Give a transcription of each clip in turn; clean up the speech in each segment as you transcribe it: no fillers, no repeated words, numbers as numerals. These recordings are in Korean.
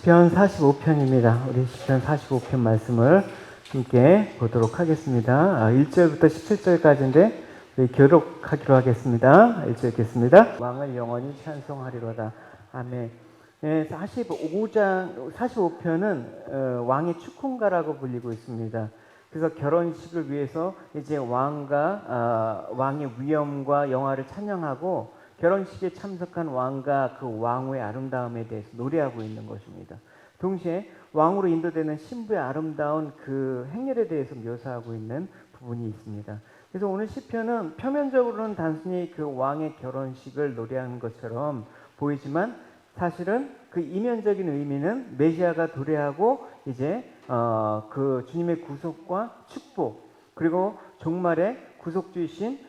시편 45편입니다. 우리 시편 45편 말씀을 함께 보도록 하겠습니다. 1절부터 17절까지인데 우리 교독하기로 하겠습니다. 1절 읽겠습니다. 왕을 영원히 찬송하리로다. 아멘. 45편은 왕의 축훈가라고 불리고 있습니다. 그래서 결혼식을 위해서 이제 왕의 위엄과 영화를 찬양하고 결혼식에 참석한 왕과 그 왕후의 아름다움에 대해서 노래하고 있는 것입니다. 동시에 왕으로 인도되는 신부의 아름다운 그 행렬에 대해서 묘사하고 있는 부분이 있습니다. 그래서 오늘 시편은 표면적으로는 단순히 그 왕의 결혼식을 노래하는 것처럼 보이지만 사실은 그 이면적인 의미는 메시아가 도래하고 이제 그 주님의 구속과 축복, 그리고 종말의 구속주이신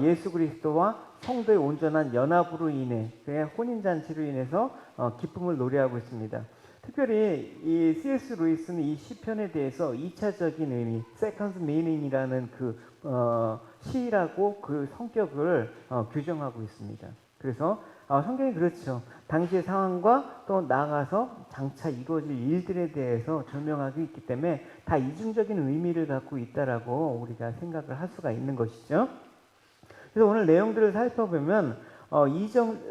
예수 그리스도와 성도의 온전한 연합으로 인해, 그의 혼인잔치로 인해서 기쁨을 노래하고 있습니다. 특별히 이 C.S. 루이스는 이 시편에 대해서 2차적인 의미, 세컨드 미닝이라는 그 시라고 그 성격을 규정하고 있습니다. 그래서 성경이 그렇죠. 당시의 상황과 또 나아가서 장차 이루어질 일들에 대해서 조명하고 있기 때문에 다 이중적인 의미를 갖고 있다라고 우리가 생각을 할 수가 있는 것이죠. 그래서 오늘 내용들을 살펴보면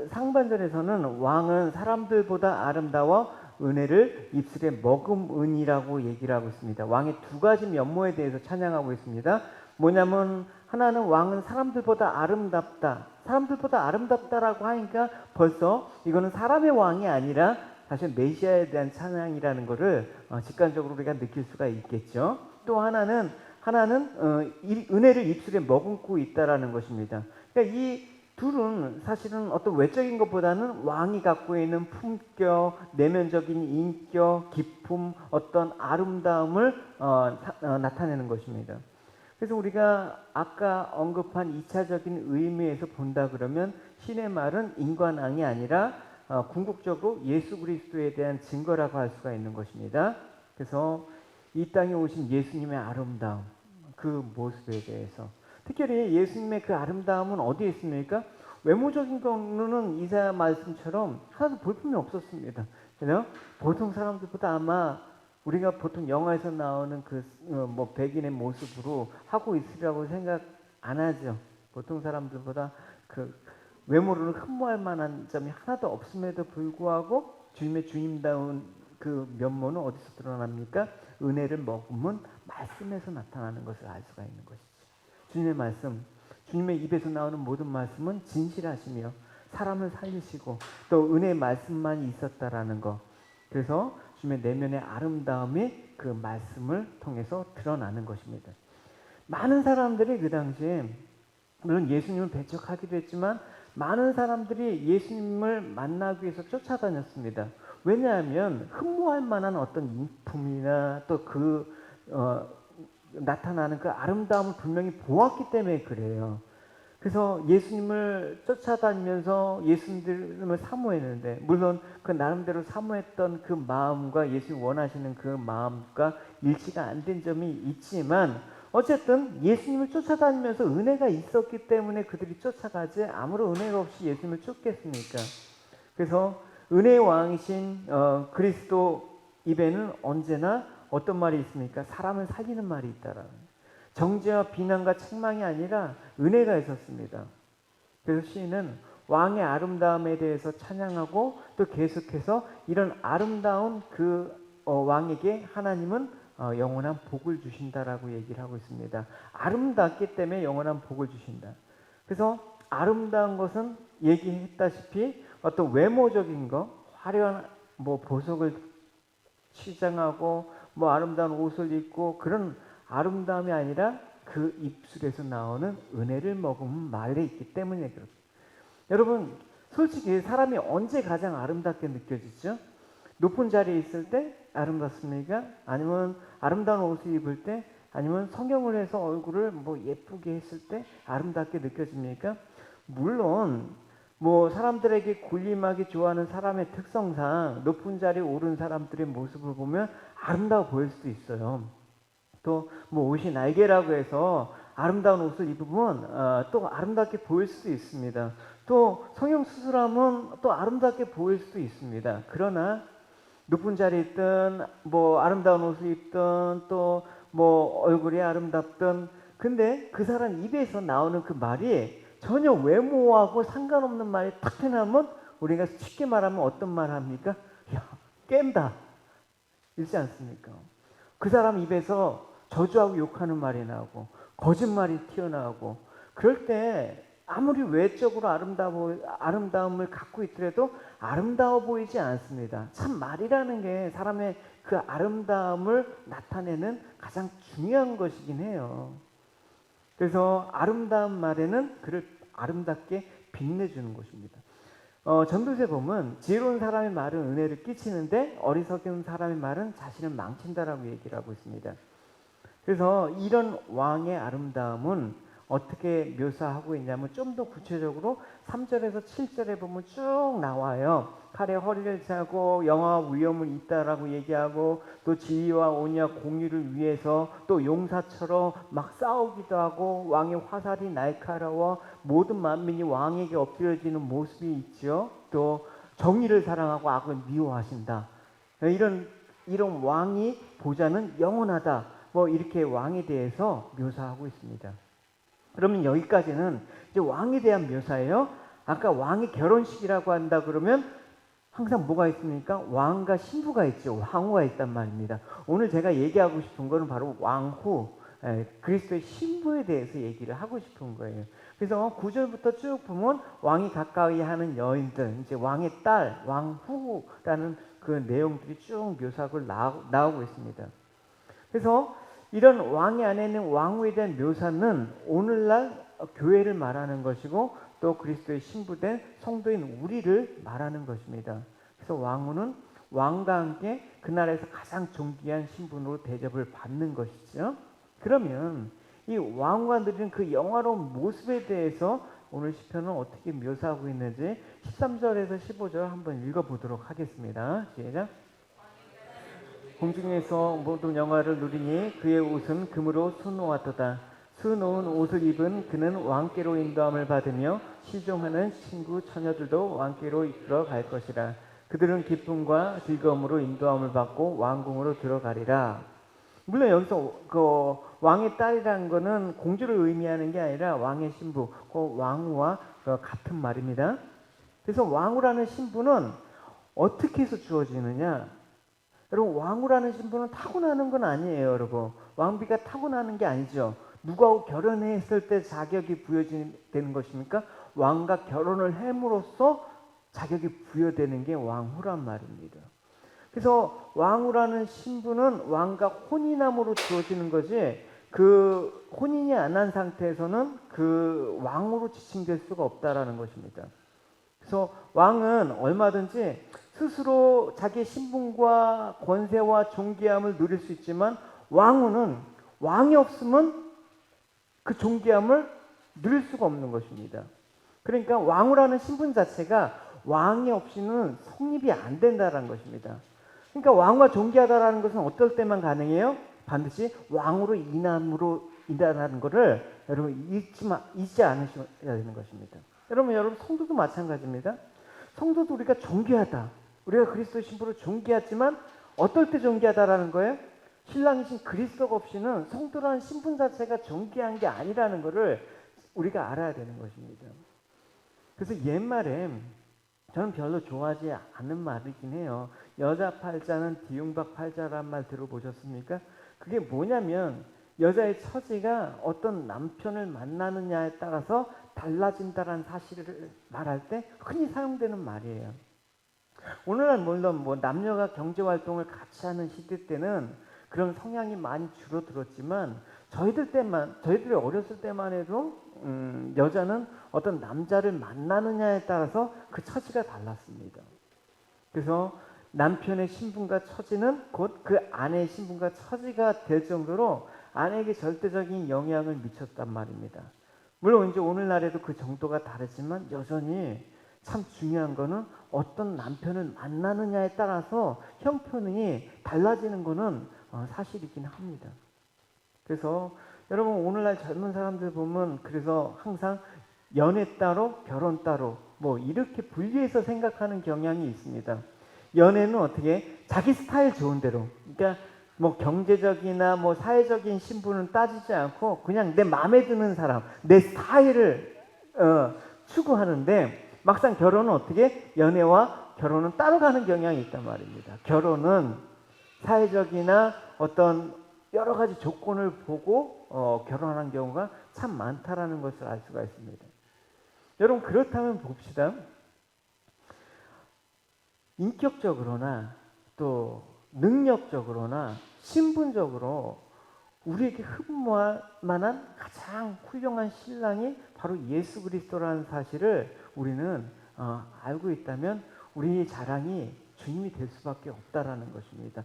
상반절에서는 왕은 사람들보다 아름다워 은혜를 입술에 머금은이라고 얘기를 하고 있습니다. 왕의 두 가지 면모에 대해서 찬양하고 있습니다. 뭐냐면 하나는 왕은 사람들보다 아름답다. 사람들보다 아름답다라고 하니까 벌써 이거는 사람의 왕이 아니라 사실 메시아에 대한 찬양이라는 것을 직관적으로 우리가 느낄 수가 있겠죠. 또 하나는 은혜를 입술에 머금고 있다라는 것입니다. 그러니까 이 둘은 사실은 어떤 외적인 것보다는 왕이 갖고 있는 품격, 내면적인 인격, 기품, 어떤 아름다움을 나타내는 것입니다. 그래서 우리가 아까 언급한 2차적인 의미에서 본다 그러면 신의 말은 인관왕이 아니라 궁극적으로 예수 그리스도에 대한 증거라고 할 수가 있는 것입니다. 그래서 이 땅에 오신 예수님의 아름다움, 그 모습에 대해서 특별히 예수님의 그 아름다움은 어디에 있습니까? 외모적인 거는 이사야 말씀처럼 하나도 볼품이 없었습니다. 그래서 보통 사람들보다 아마 우리가 보통 영화에서 나오는 그 백인의 모습으로 하고 있으리라고 생각 안 하죠. 보통 사람들보다 그 외모로는 흠모할 만한 점이 하나도 없음에도 불구하고 주님의 주님다운 그 면모는 어디서 드러납니까? 은혜를 머금은 말씀에서 나타나는 것을 알 수가 있는 것이죠. 주님의 말씀, 주님의 입에서 나오는 모든 말씀은 진실하시며 사람을 살리시고 또 은혜의 말씀만 있었다라는 것. 그래서 주님의 내면의 아름다움이 그 말씀을 통해서 드러나는 것입니다. 많은 사람들이 그 당시에 물론 예수님을 배척하기도 했지만 많은 사람들이 예수님을 만나기 위해서 쫓아다녔습니다. 왜냐하면 흠모할 만한 어떤 인품이나 또 나타나는 그 아름다움을 분명히 보았기 때문에 그래요. 그래서 예수님을 쫓아다니면서 예수님을 사모했는데 물론 그 나름대로 사모했던 그 마음과 예수님 원하시는 그 마음과 일치가 안 된 점이 있지만 어쨌든 예수님을 쫓아다니면서 은혜가 있었기 때문에 그들이 쫓아가지 아무런 은혜가 없이 예수님을 쫓겠습니까? 그래서 은혜의 왕이신 그리스도 입에는 언제나 어떤 말이 있습니까? 사람을 살리는 말이 있다라는. 정죄와 비난과 책망이 아니라 은혜가 있었습니다. 그래서 시인은 왕의 아름다움에 대해서 찬양하고 또 계속해서 이런 아름다운 그 왕에게 하나님은 영원한 복을 주신다라고 얘기를 하고 있습니다. 아름답기 때문에 영원한 복을 주신다. 그래서 아름다운 것은 얘기했다시피 어떤 외모적인 거, 화려한 보석을 치장하고 아름다운 옷을 입고 그런 아름다움이 아니라 그 입술에서 나오는 은혜를 머금은 말에 있기 때문에 그렇습니다. 여러분 솔직히 사람이 언제 가장 아름답게 느껴지죠? 높은 자리에 있을 때 아름답습니까? 아니면 아름다운 옷을 입을 때, 아니면 성경을 해서 얼굴을 예쁘게 했을 때 아름답게 느껴집니까? 물론 사람들에게 군림하기 좋아하는 사람의 특성상 높은 자리에 오른 사람들의 모습을 보면 아름다워 보일 수도 있어요. 또 옷이 날개라고 해서 아름다운 옷을 입으면 또 아름답게 보일 수도 있습니다. 또 성형수술하면 또 아름답게 보일 수도 있습니다. 그러나 높은 자리에 있든 뭐 아름다운 옷을 입든 또 뭐 얼굴이 아름답든, 근데 그 사람 입에서 나오는 그 말이 전혀 외모하고 상관없는 말이 탁 나면 우리가 쉽게 말하면 어떤 말 합니까? 야, 깬다. 이러지 않습니까? 그 사람 입에서 저주하고 욕하는 말이 나오고 거짓말이 튀어나오고, 그럴 때 아무리 외적으로 아름다움을 갖고 있더라도 아름다워 보이지 않습니다. 참 말이라는 게 사람의 그 아름다움을 나타내는 가장 중요한 것이긴 해요. 그래서 아름다운 말에는 그를 아름답게 빛내주는 것입니다. 전도서에 보면 지혜로운 사람의 말은 은혜를 끼치는데 어리석은 사람의 말은 자신을 망친다라고 얘기를 하고 있습니다. 그래서 이런 왕의 아름다움은 어떻게 묘사하고 있냐면 좀 더 구체적으로 3절에서 7절에 보면 쭉 나와요. 칼에 허리를 차고 영화와 위험을 있다라고 얘기하고, 또 지위와 온유와 공유를 위해서 또 용사처럼 막 싸우기도 하고, 왕의 화살이 날카로워 모든 만민이 왕에게 엎드려지는 모습이 있죠. 또 정의를 사랑하고 악을 미워하신다. 이런 왕이 보좌는 영원하다. 뭐 이렇게 왕에 대해서 묘사하고 있습니다. 그러면 여기까지는 이제 왕에 대한 묘사예요. 아까 왕의 결혼식이라고 한다 그러면 항상 뭐가 있습니까? 왕과 신부가 있죠. 왕후가 있단 말입니다. 오늘 제가 얘기하고 싶은 거는 바로 왕후, 그리스도의 신부에 대해서 얘기를 하고 싶은 거예요. 그래서 9절부터 쭉 보면 왕이 가까이 하는 여인들, 이제 왕의 딸, 왕후라는 그 내용들이 쭉 묘사가 나오고 있습니다. 그래서 이런 왕의 안에 있는 왕후에 대한 묘사는 오늘날 교회를 말하는 것이고, 또 그리스도의 신부된 성도인 우리를 말하는 것입니다. 그래서 왕후는 왕과 함께 그나라에서 가장 존귀한 신분으로 대접을 받는 것이죠. 그러면 이 왕후가 누리는 그 영화로운 모습에 대해서 오늘 시편은 어떻게 묘사하고 있는지 13절에서 15절 한번 읽어보도록 하겠습니다. 시작. 공중에서 모든 영화를 누리니 그의 옷은 금으로 수놓았도다. 수놓은 옷을 입은 그는 왕께로 인도함을 받으며 시종하는 친구 처녀들도 왕께로 이끌어 갈 것이라. 그들은 기쁨과 즐거움으로 인도함을 받고 왕궁으로 들어가리라. 물론 여기서 그 왕의 딸이라는 것은 공주를 의미하는 게 아니라 왕의 신부, 그 왕후와 같은 말입니다. 그래서 왕후라는 신부는 어떻게 해서 주어지느냐? 여러분, 왕후라는 신분은 타고나는 건 아니에요. 여러분, 왕비가 타고나는 게 아니죠. 누구하고 결혼했을 때 자격이 부여되는 것입니까? 왕과 결혼을 함으로써 자격이 부여되는 게 왕후란 말입니다. 그래서 왕후라는 신분은 왕과 혼인함으로 주어지는 거지, 그 혼인이 안 한 상태에서는 그 왕으로 지칭될 수가 없다라는 것입니다. 그래서 왕은 얼마든지 스스로 자기의 신분과 권세와 존귀함을 누릴 수 있지만, 왕후는 왕이 없으면 그 존귀함을 누릴 수가 없는 것입니다. 그러니까 왕후라는 신분 자체가 왕이 없이는 성립이 안 된다는 것입니다. 그러니까 왕과 존귀하다라는 것은 어떨 때만 가능해요? 반드시 왕으로 인하는 것을 여러분 잊지 않으셔야 되는 것입니다. 여러분 성도도 마찬가지입니다. 성도도 우리가 존귀하다. 우리가 그리스도의 신부로 존귀하지만 어떨 때 존귀하다라는 거예요? 신랑이신 그리스도가 없이는 성도라는 신분 자체가 존귀한 게 아니라는 것을 우리가 알아야 되는 것입니다. 그래서 옛말에 저는 별로 좋아하지 않는 말이긴 해요. 여자 팔자는 뒤움박 팔자란 말 들어보셨습니까? 그게 뭐냐면 여자의 처지가 어떤 남편을 만나느냐에 따라서 달라진다는 사실을 말할 때 흔히 사용되는 말이에요. 오늘날 물론 뭐 남녀가 경제활동을 같이 하는 시대 때는 그런 성향이 많이 줄어들었지만, 저희들이 어렸을 때만 해도 여자는 어떤 남자를 만나느냐에 따라서 그 처지가 달랐습니다. 그래서 남편의 신분과 처지는 곧 그 아내의 신분과 처지가 될 정도로 아내에게 절대적인 영향을 미쳤단 말입니다. 물론 이제 오늘날에도 그 정도가 다르지만 여전히 참 중요한 거는 어떤 남편을 만나느냐에 따라서 형편이 달라지는 거는 사실이긴 합니다. 그래서 여러분, 오늘날 젊은 사람들 보면 그래서 항상 연애 따로 결혼 따로 뭐 이렇게 분리해서 생각하는 경향이 있습니다. 연애는 어떻게 자기 스타일 좋은 대로, 그러니까 뭐 경제적이나 뭐 사회적인 신분은 따지지 않고 그냥 내 마음에 드는 사람, 내 스타일을 추구하는데, 막상 결혼은 어떻게 연애와 결혼은 따로 가는 경향이 있단 말입니다. 결혼은 사회적이나 어떤 여러 가지 조건을 보고 결혼하는 경우가 참 많다라는 것을 알 수가 있습니다. 여러분, 그렇다면 봅시다. 인격적으로나 또 능력적으로나 신분적으로 우리에게 흠모할 만한 가장 훌륭한 신랑이 바로 예수 그리스도라는 사실을 우리는 알고 있다면 우리의 자랑이 주님이 될 수밖에 없다라는 것입니다.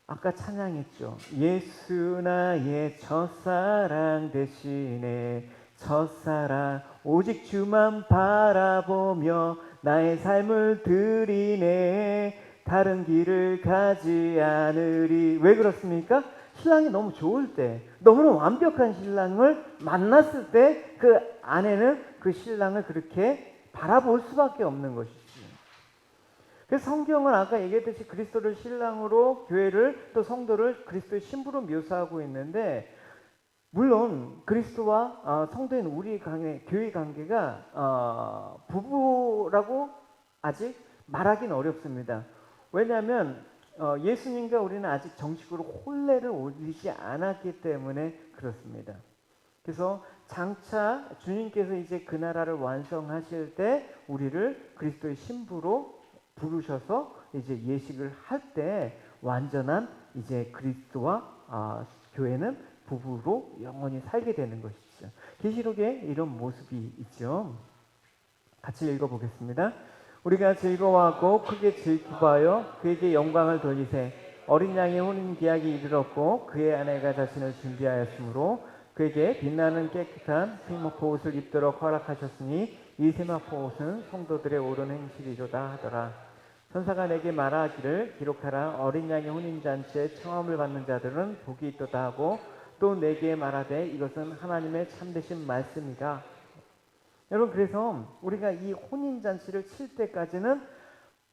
아까 찬양했죠. 예수 나의 첫사랑 대신에, 첫사랑 오직 주만 바라보며 나의 삶을 드리네, 다른 길을 가지 않으리. 왜 그렇습니까? 신랑이 너무 좋을 때, 너무나 완벽한 신랑을 만났을 때 그 아내는 그 신랑을 그렇게 바라볼 수밖에 없는 것이죠. 그래서 성경은 아까 얘기했듯이 그리스도를 신랑으로, 교회를 또 성도를 그리스도의 신부로 묘사하고 있는데, 물론 그리스도와 성도인 우리 교회 관계가 부부라고 아직 말하기는 어렵습니다. 왜냐하면 예수님과 우리는 아직 정식으로 혼례를 올리지 않았기 때문에 그렇습니다. 그래서 장차 주님께서 이제 그 나라를 완성하실 때 우리를 그리스도의 신부로 부르셔서 이제 예식을 할 때 완전한 이제 그리스도와 교회는 부부로 영원히 살게 되는 것이죠. 계시록에 이런 모습이 있죠. 같이 읽어보겠습니다. 우리가 즐거워하고 크게 즐기하여 그에게 영광을 돌리세. 어린 양의 혼인 계약이 이르렀고 그의 아내가 자신을 준비하였으므로 그에게 빛나는 깨끗한 세마포 옷을 입도록 허락하셨으니 이 세마포 옷은 성도들의 옳은 행실이로다 하더라. 천사가 내게 말하기를 기록하라. 어린 양의 혼인잔치에 청함을 받는 자들은 복이 있도다 하고 또 내게 말하되 이것은 하나님의 참되신 말씀이다. 여러분, 그래서 우리가 이 혼인잔치를 칠 때까지는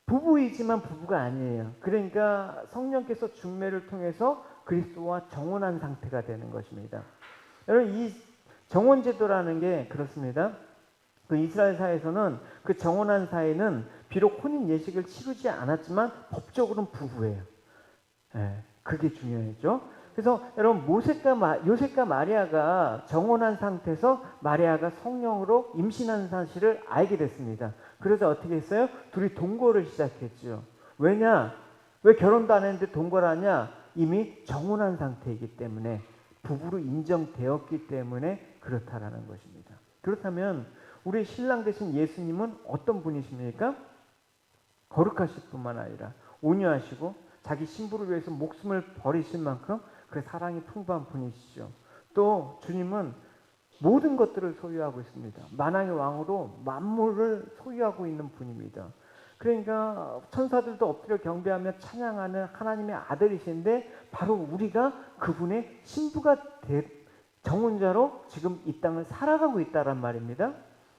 부부이지만 부부가 아니에요. 그러니까 성령께서 중매를 통해서 그리스도와 정혼한 상태가 되는 것입니다. 여러분, 이 정혼제도라는 게 그렇습니다. 그 이스라엘 사회에서는 그 정혼한 사이는 비록 혼인 예식을 치르지 않았지만 법적으로는 부부예요. 그게 중요하죠. 그래서 여러분, 요셉과 마리아가 정혼한 상태에서 마리아가 성령으로 임신한 사실을 알게 됐습니다. 그래서 어떻게 했어요? 둘이 동거를 시작했죠. 왜냐? 왜 결혼도 안 했는데 동거를 하냐? 이미 정혼한 상태이기 때문에, 부부로 인정되었기 때문에 그렇다라는 것입니다. 그렇다면 우리 신랑 되신 예수님은 어떤 분이십니까? 거룩하실 뿐만 아니라 온유하시고 자기 신부를 위해서 목숨을 버리실 만큼 그 사랑이 풍부한 분이시죠. 또 주님은 모든 것들을 소유하고 있습니다. 만왕의 왕으로 만물을 소유하고 있는 분입니다. 그러니까 천사들도 엎드려 경배하며 찬양하는 하나님의 아들이신데 바로 우리가 그분의 신부가 정혼자로 지금 이 땅을 살아가고 있다란 말입니다.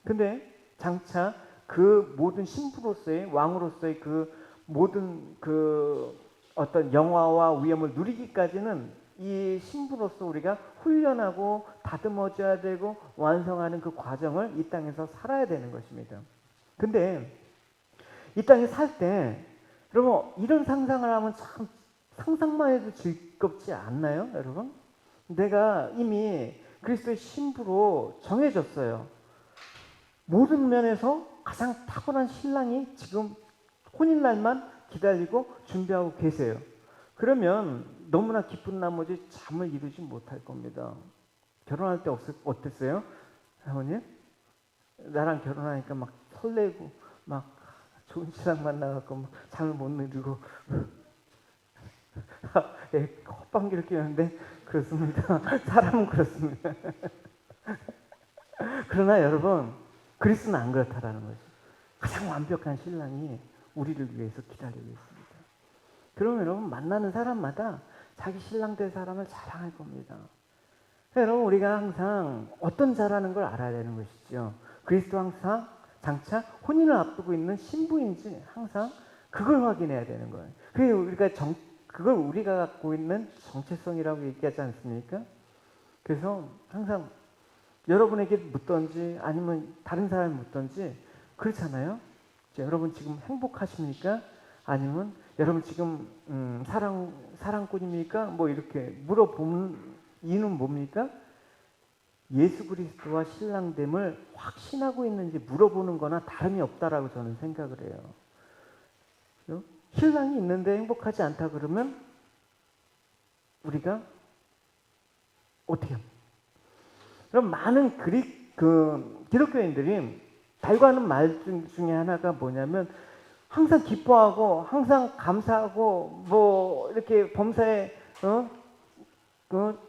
근데 장차 그 모든 신부로서의, 왕으로서의 그 모든 그 어떤 영화와 위엄을 누리기까지는 이 신부로서 우리가 훈련하고 다듬어져야 되고 완성하는 그 과정을 이 땅에서 살아야 되는 것입니다. 근데 이 땅에 살 때 여러분, 이런 상상을 하면 참 상상만 해도 즐겁지 않나요, 여러분? 내가 이미 그리스도의 신부로 정해졌어요. 모든 면에서 가장 탁월한 신랑이 지금 혼인날만 기다리고 준비하고 계세요. 그러면 너무나 기쁜 나머지 잠을 이루지 못할 겁니다. 결혼할 때 어땠어요? 사모님? 나랑 결혼하니까 막 설레고 막 좋은 신랑 만나갖고 막 잠을 못 이루고 헛방귀를 뀌는데 그렇습니다. 사람은 그렇습니다. 그러나 여러분, 그리스도는 안 그렇다라는 거죠. 가장 완벽한 신랑이 우리를 위해서 기다리고 있습니다. 그러면 여러분, 만나는 사람마다 자기 신랑 될 사람을 자랑할 겁니다. 여러분, 우리가 항상 어떤 자라는 걸 알아야 되는 것이죠. 그리스도 항상 장차 혼인을 앞두고 있는 신부인지 항상 그걸 확인해야 되는 거예요. 그걸 우리가 갖고 있는 정체성이라고 얘기하지 않습니까? 그래서 항상 여러분에게 묻던지 아니면 다른 사람이 묻던지 그렇잖아요. 여러분 지금 행복하십니까? 아니면 여러분 지금 사랑꾼입니까? 뭐 이렇게 물어보는 이유는 뭡니까? 예수 그리스도와 신랑됨을 확신하고 있는지 물어보는 거나 다름이 없다라고 저는 생각을 해요. 신랑이 있는데 행복하지 않다 그러면 우리가 어떻게 합니까? 그럼 많은 기독교인들이 달고 하는 말 중에 하나가 뭐냐면 항상 기뻐하고 항상 감사하고 뭐 이렇게 범사에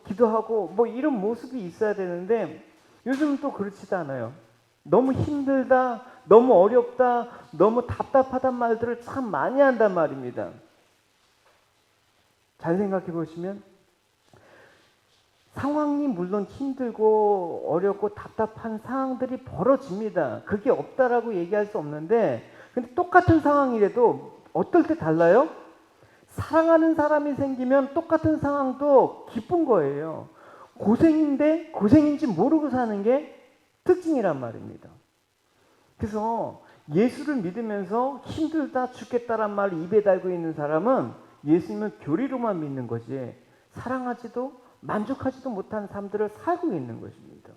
기도하고 뭐 이런 모습이 있어야 되는데 요즘은 또 그렇지도 않아요. 너무 힘들다, 너무 어렵다, 너무 답답하단 말들을 참 많이 한단 말입니다. 잘 생각해 보시면 상황이 물론 힘들고 어렵고 답답한 상황들이 벌어집니다. 그게 없다라고 얘기할 수 없는데 근데 똑같은 상황이라도 어떨 때 달라요? 사랑하는 사람이 생기면 똑같은 상황도 기쁜 거예요. 고생인데 고생인지 모르고 사는 게 특징이란 말입니다. 그래서 예수를 믿으면서 힘들다 죽겠다란 말을 입에 달고 있는 사람은 예수님을 교리로만 믿는 거지 사랑하지도 만족하지도 못한 삶들을 살고 있는 것입니다.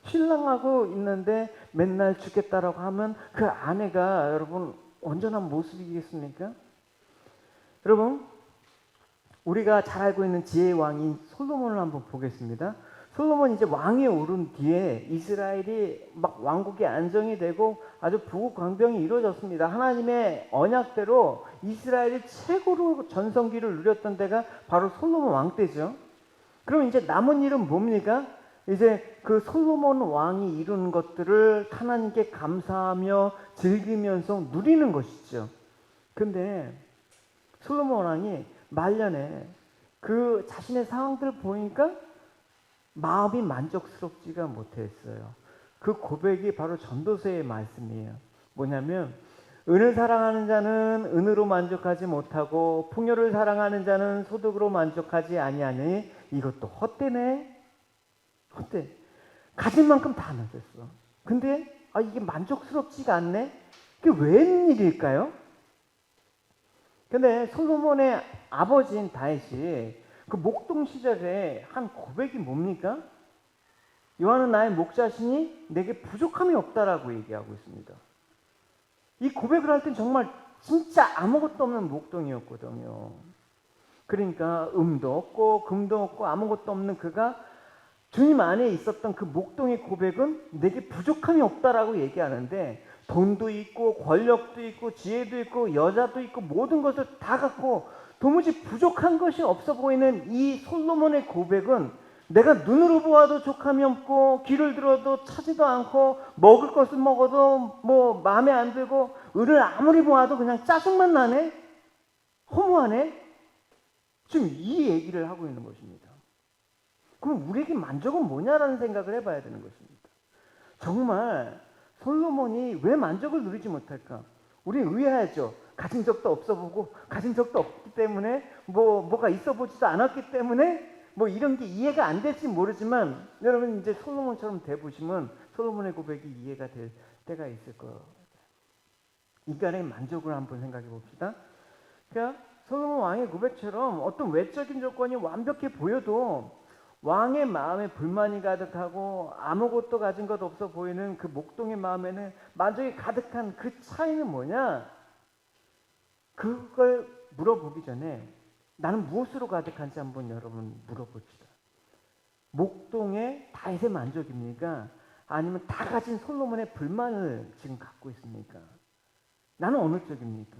신랑하고 있는데 맨날 죽겠다라고 하면 그 아내가 여러분 온전한 모습이겠습니까? 여러분 우리가 잘 알고 있는 지혜의 왕인 솔로몬을 한번 보겠습니다. 솔로몬이 이제 왕위에 오른 뒤에 이스라엘이 막 왕국이 안정이 되고 아주 부국강병이 이루어졌습니다. 하나님의 언약대로 이스라엘이 최고로 전성기를 누렸던 때가 바로 솔로몬 왕 때죠. 그럼 이제 남은 일은 뭡니까? 이제 그 솔로몬 왕이 이룬 것들을 하나님께 감사하며 즐기면서 누리는 것이죠. 근데 솔로몬 왕이 말년에 그 자신의 상황들을 보니까 마음이 만족스럽지가 못했어요. 그 고백이 바로 전도서의 말씀이에요. 뭐냐면 은을 사랑하는 자는 은으로 만족하지 못하고 풍요를 사랑하는 자는 소득으로 만족하지 아니하니 이것도 헛되네. 헛돼. 가진 만큼 다 나눴어. 근데 이게 만족스럽지가 않네. 그게 웬일일까요? 근데 솔로몬의 아버지인 다윗이 그 목동 시절에 한 고백이 뭡니까? 여호와는 나의 목자시니 내게 부족함이 없다라고 얘기하고 있습니다. 이 고백을 할 땐 정말 진짜 아무것도 없는 목동이었거든요. 그러니까 음도 없고 금도 없고 아무것도 없는 그가 주님 안에 있었던 그 목동의 고백은 내게 부족함이 없다라고 얘기하는데 돈도 있고 권력도 있고 지혜도 있고 여자도 있고 모든 것을 다 갖고 도무지 부족한 것이 없어 보이는 이 솔로몬의 고백은 내가 눈으로 보아도 족함이 없고 귀를 들어도 차지도 않고 먹을 것을 먹어도 뭐 마음에 안 들고 을을 아무리 보아도 그냥 짜증만 나네? 허무하네? 지금 이 얘기를 하고 있는 것입니다. 그럼 우리에게 만족은 뭐냐라는 생각을 해봐야 되는 것입니다. 정말 솔로몬이 왜 만족을 누리지 못할까? 우리 의아하죠. 가진 적도 없어 보고 가진 적도 없기 때문에 뭐가 있어 보지도 않았기 때문에 뭐 이런 게 이해가 안 될지 모르지만 여러분 이제 솔로몬처럼 돼 보시면 솔로몬의 고백이 이해가 될 때가 있을 거예요. 인간의 만족을 한번 생각해 봅시다. 그러니까 솔로몬 왕의 고백처럼 어떤 외적인 조건이 완벽해 보여도 왕의 마음에 불만이 가득하고 아무것도 가진 것 없어 보이는 그 목동의 마음에는 만족이 가득한 그 차이는 뭐냐? 그걸 물어보기 전에 나는 무엇으로 가득한지 한번 여러분 물어봅시다. 목동의 다윗의 만족입니까? 아니면 다 가진 솔로몬의 불만을 지금 갖고 있습니까? 나는 어느 쪽입니까?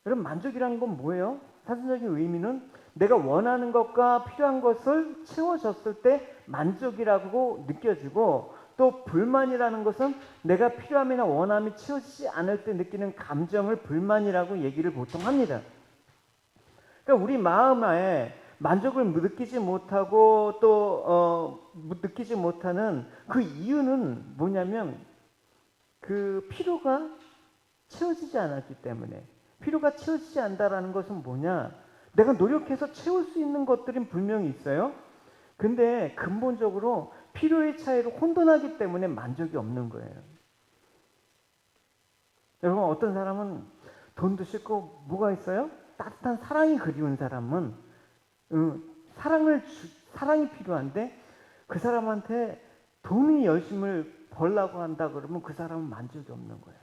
여러분 만족이라는 건 뭐예요? 사전적인 의미는 내가 원하는 것과 필요한 것을 채워졌을 때 만족이라고 느껴지고 또 불만이라는 것은 내가 필요함이나 원함이 채워지지 않을 때 느끼는 감정을 불만이라고 얘기를 보통 합니다. 그러니까 우리 마음에 만족을 느끼지 못하고 또 느끼지 못하는 그 이유는 뭐냐면 그 필요가 채워지지 않았기 때문에. 필요가 채워지지 않는다라는 것은 뭐냐? 내가 노력해서 채울 수 있는 것들은 분명히 있어요. 근데 근본적으로 필요의 차이로 혼돈하기 때문에 만족이 없는 거예요. 여러분, 어떤 사람은 돈도 싫고 뭐가 있어요? 따뜻한 사랑이 그리운 사람은 사랑이 필요한데 그 사람한테 돈이 열심을 벌라고 한다 그러면 그 사람은 만족이 없는 거예요.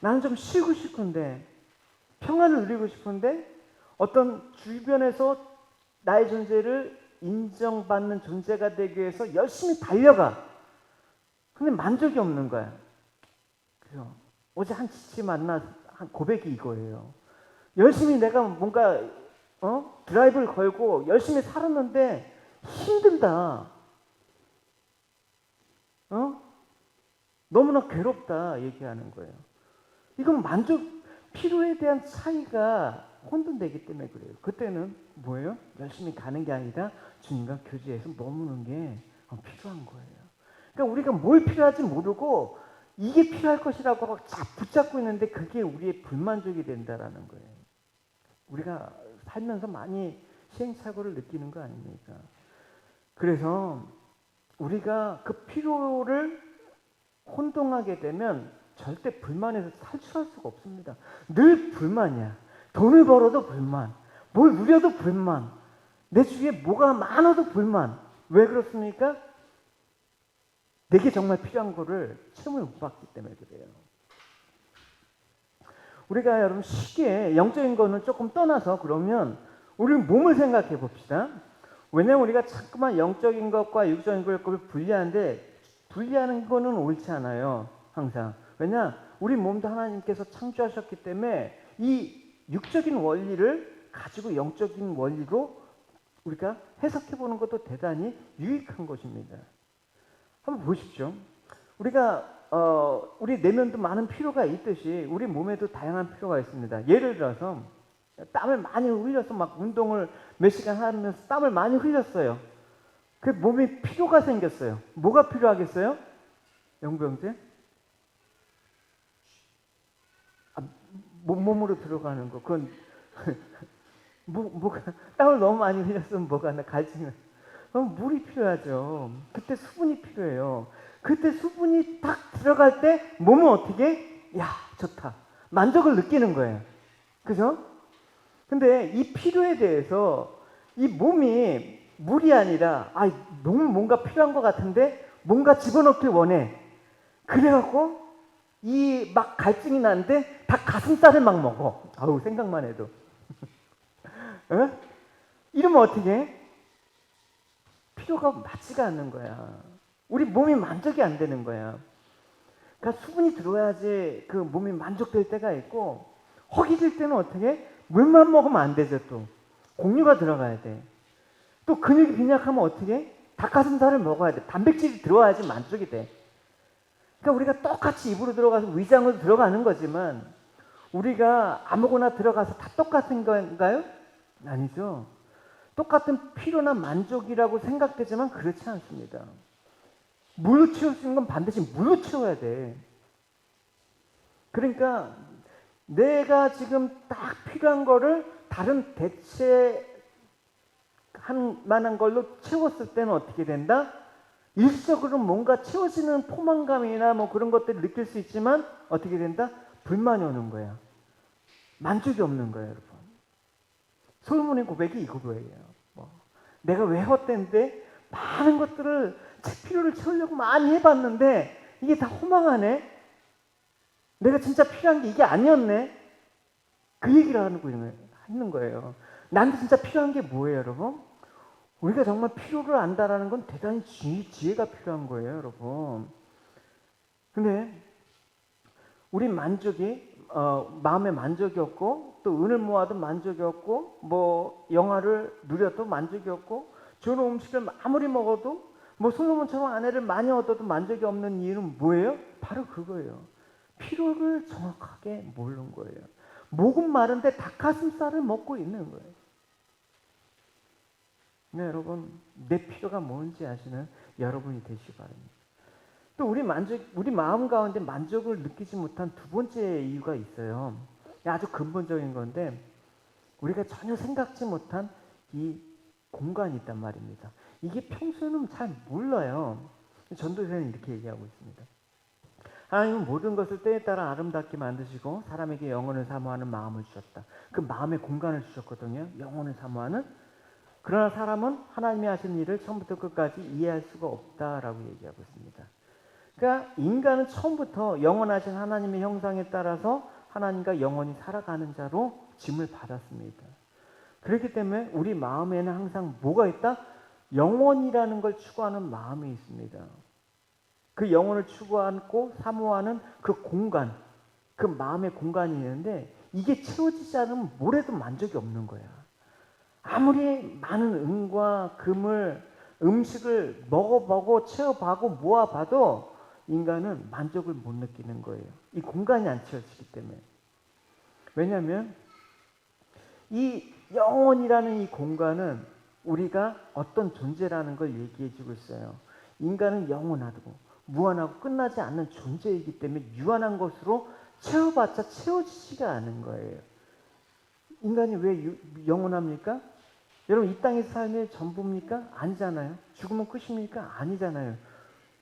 나는 좀 쉬고 싶은데, 평안을 누리고 싶은데 어떤 주변에서 나의 존재를 인정받는 존재가 되기 위해서 열심히 달려가. 근데 만족이 없는 거야. 그래서 어제 한 지치 만나 한 고백이 이거예요. 열심히 내가 뭔가 드라이브를 걸고 열심히 살았는데 힘들다. 너무나 괴롭다 얘기하는 거예요. 이건 필요에 대한 차이가 혼돈되기 때문에 그래요. 그때는 뭐예요? 열심히 가는 게 아니라 주님과 교제해서 머무는 게 필요한 거예요. 그러니까 우리가 뭘 필요할지 모르고 이게 필요할 것이라고 붙잡고 있는데 그게 우리의 불만족이 된다라는 거예요. 우리가 살면서 많이 시행착오를 느끼는 거 아닙니까? 그래서 우리가 그 필요를 혼동하게 되면 절대 불만에서 탈출할 수가 없습니다. 늘 불만이야. 돈을 벌어도 불만, 뭘 누려도 불만, 내 주위에 뭐가 많아도 불만. 왜 그렇습니까? 내게 정말 필요한 거를 채움을 못 받기 때문에 그래요. 우리가 여러분 쉽게 영적인 거는 조금 떠나서 그러면 우리 몸을 생각해 봅시다. 왜냐하면 우리가 자꾸만 영적인 것과 육적인 것을 분리하는데 분리하는 거는 옳지 않아요. 항상. 왜냐? 우리 몸도 하나님께서 창조하셨기 때문에 이 육적인 원리를 가지고 영적인 원리로 우리가 해석해 보는 것도 대단히 유익한 것입니다. 한번 보십시오. 우리 내면도 많은 필요가 있듯이 우리 몸에도 다양한 필요가 있습니다. 예를 들어서 땀을 많이 흘려서 막 운동을 몇 시간 하면서 땀을 많이 흘렸어요. 그 몸에 피로가 생겼어요. 뭐가 필요하겠어요? 영병재? 몸으로 들어가는 거. 그건 뭐가 땀을 너무 많이 흘렸으면 뭐가 나 갈증이. 그럼 물이 필요하죠. 그때 수분이 필요해요. 그때 수분이 딱 들어갈 때 몸은 어떻게? 야, 좋다. 만족을 느끼는 거예요. 그죠? 근데 이 필요에 대해서 이 몸이 물이 아니라 너무 뭔가 필요한 것 같은데 뭔가 집어넣길 원해. 그래갖고 이 막 갈증이 나는데 다 가슴살을 막 먹어. 아우 생각만 해도. 이러면 어떻게 해? 필요가 맞지가 않는 거야. 우리 몸이 만족이 안 되는 거야. 그러니까 수분이 들어야지 그 몸이 만족될 때가 있고 허기질 때는 어떻게 해? 물만 먹으면 안 되죠. 또 공유가 들어가야 돼. 또 근육이 빈약하면 어떻게 해? 닭가슴살을 먹어야 돼. 단백질이 들어와야지 만족이 돼. 그러니까 우리가 똑같이 입으로 들어가서 위장으로 들어가는 거지만 우리가 아무거나 들어가서 다 똑같은 건가요? 아니죠. 똑같은 필요나 만족이라고 생각되지만 그렇지 않습니다. 물로 채울 수 있는 건 반드시 물로 채워야 돼. 그러니까 내가 지금 딱 필요한 거를 다른 대체할 만한 걸로 채웠을 때는 어떻게 된다? 일시적으로 뭔가 채워지는 포만감이나 뭐 그런 것들을 느낄 수 있지만 어떻게 된다? 불만이 오는 거야. 만족이 없는 거예요, 여러분. 솔로몬의 고백이 이거예요. 내가 왜 헛된데 많은 것들을 제 필요를 채우려고 많이 해봤는데 이게 다 허망하네. 내가 진짜 필요한 게 이게 아니었네. 그 얘기를 하는 거예요. 나한테 진짜 필요한 게 뭐예요, 여러분? 우리가 정말 필요를 안다라는 건 대단히 지혜가 필요한 거예요, 여러분. 근데 우리 만족이 마음의 만족이 없고 또 은을 모아도 만족이 없고 뭐 영화를 누려도 만족이 없고 좋은 음식을 아무리 먹어도 뭐 솔로몬처럼 아내를 많이 얻어도 만족이 없는 이유는 뭐예요? 바로 그거예요. 필요를 정확하게 모르는 거예요. 목은 마른데 닭가슴살을 먹고 있는 거예요. 네, 여러분, 내 필요가 뭔지 아시는 여러분이 되시기 바랍니다. 또 우리 마음 가운데 만족을 느끼지 못한 두 번째 이유가 있어요. 아주 근본적인 건데 우리가 전혀 생각지 못한 이 공간이 있단 말입니다. 이게 평소에는 잘 몰라요. 전도서는 이렇게 얘기하고 있습니다. 하나님은 모든 것을 때에 따라 아름답게 만드시고 사람에게 영혼을 사모하는 마음을 주셨다. 그 마음의 공간을 주셨거든요. 영혼을 사모하는. 그러나 사람은 하나님이 하신 일을 처음부터 끝까지 이해할 수가 없다라고 얘기하고 있습니다. 그러니까 인간은 처음부터 영원하신 하나님의 형상에 따라서 하나님과 영원히 살아가는 자로 짐을 받았습니다. 그렇기 때문에 우리 마음에는 항상 뭐가 있다? 영원이라는 걸 추구하는 마음이 있습니다. 그 영혼을 추구하고 사모하는 그 공간, 그 마음의 공간이 있는데 이게 채워지지 않으면 뭐래도 만족이 없는 거야. 아무리 많은 은과 금을 음식을 먹어보고 채워봐고 모아봐도 인간은 만족을 못 느끼는 거예요. 이 공간이 안 채워지기 때문에. 왜냐하면 이 영혼이라는 이 공간은 우리가 어떤 존재라는 걸 얘기해주고 있어요. 인간은 영원하고 무한하고 끝나지 않는 존재이기 때문에 유한한 것으로 채워봤자 채워지지가 않은 거예요. 인간이 왜 영원합니까? 여러분 이 땅의 삶의 전부입니까? 아니잖아요. 죽으면 끝입니까? 아니잖아요.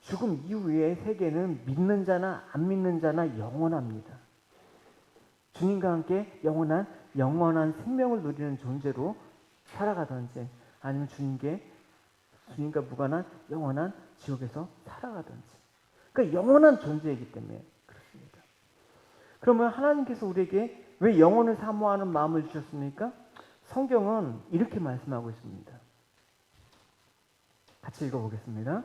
죽음 이후의 세계는 믿는 자나 안 믿는 자나 영원합니다. 주님과 함께 영원한 생명을 누리는 존재로 살아가든지 아니면 주님과 무관한 영원한 지옥에서 살아가든지. 그러니까 영원한 존재이기 때문에 그렇습니다. 그러면 하나님께서 우리에게 왜 영혼을 사모하는 마음을 주셨습니까? 성경은 이렇게 말씀하고 있습니다. 같이 읽어보겠습니다.